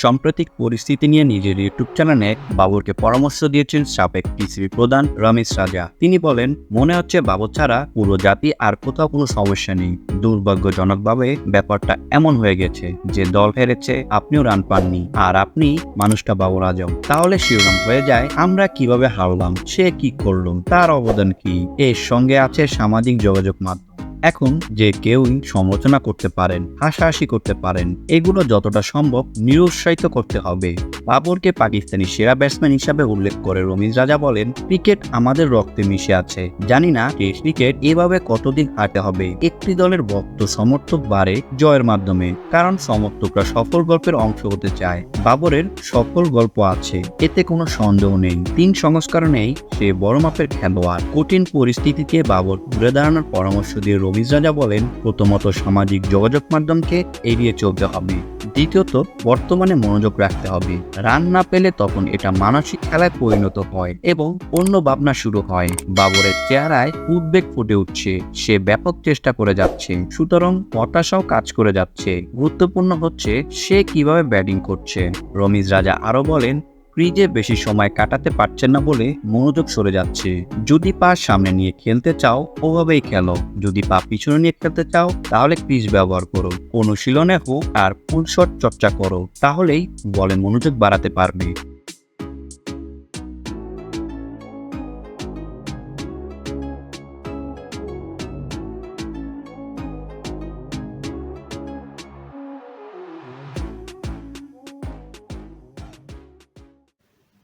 সাম্প্রতিক পরিস্থিতি নিয়ে নিজের ইউটিউব চ্যানেলে বাবরকে পরামর্শ দিয়েছেন সাবেক টিসিবি প্রধান রমেশ রাজা। তিনি বলেন, মনে হচ্ছে বাবর ছাড়া পুরো জাতি আর কোথাও কোনো সমস্যা নেই। দুর্ভাগ্যজনকভাবে ব্যাপারটা এমন হয়ে গেছে যে দল হেরেছে, আপনিও রান পাননি, আর আপনি মানুষটা বাবর আজম। তাহলে শিরোনাম হয়ে যায়, আমরা কিভাবে হারলাম, সে কি করলাম, তার অবদান কি। এর সঙ্গে আছে সামাজিক যোগাযোগ মাধ্যম। এখন যে কেউই সমালোচনা করতে পারেন, হাসাহাসি করতে পারেন, এগুলো যতটা সম্ভব নিরুৎসাহিত করতে হবে। বাবরকে পাকিস্তানি সেরা ব্যাটসম্যান হিসাবে উল্লেখ করে রমিজ রাজা বলেন, ক্রিকেট আমাদের রক্তে মিশে আছে। জানি না টেস্ট ক্রিকেট এভাবে কতদিন হাঁটতে হবে। একটি দলের ভক্ত সমর্থক বাড়ে জয়ের মাধ্যমে, কারণ সমর্থকরা সফল গল্পের অংশ হতে চায়। বাবরের সফল গল্প আছে, এতে কোনো সন্দেহ নেই। 3 সংস্করণেই সে বড় মাপের খেলোয়াড়। কঠিন পরিস্থিতিতে বাবর ঘুরে দাঁড়ানোর পরামর্শ দিয়ে রমিজ রাজা বলেন, প্রথমত সামাজিক যোগাযোগ মাধ্যমকে এড়িয়ে চলতে হবে। দ্বিতীয়ত বর্তমানে মনোযোগ রাখতে হবে। রান না পেলে তখন এটা মানসিক খেলায় পরিণত হয় এবং অন্য ভাবনা শুরু হয়। বাবরের চেহারায় উদ্বেগ ফুটে উঠছে, সে ব্যাপক চেষ্টা করে যাচ্ছে, সুতরাং হতাশাও কাজ করে যাচ্ছে। গুরুত্বপূর্ণ হচ্ছে সে কিভাবে ব্যাটিং করছে। রমিজ রাজা আরো বলেন, ক্রিজে বেশি সময় কাটাতে পারছেন না বলে মনোযোগ সরে যাচ্ছে। যদি পা সামনে নিয়ে খেলতে চাও ওভাবেই খেলো, যদি পা পিছনে নিয়ে খেলতে চাও তাহলে ক্রিজ ব্যবহার করো। অনুশীলনে হোক আর ফুল শট চর্চা করো, তাহলেই বলে মনোযোগ বাড়াতে পারবে।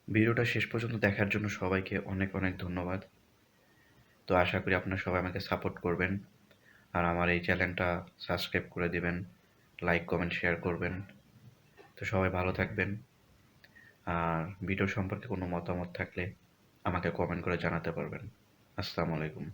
ভিডিওটা শেষ পর্যন্ত দেখার জন্য সবাইকে অনেক অনেক ধন্যবাদ। তো আশা করি আপনারা সবাই আমাকে সাপোর্ট করবেন আর আমার এই চ্যানেলটা সাবস্ক্রাইব করে দিবেন, লাইক কমেন্ট শেয়ার করবেন। তো সবাই ভালো থাকবেন। আর ভিডিও সম্পর্কে কোনো মতামত থাকলে আমাকে কমেন্ট করে জানাতে পারবেন। আসসালামু আলাইকুম।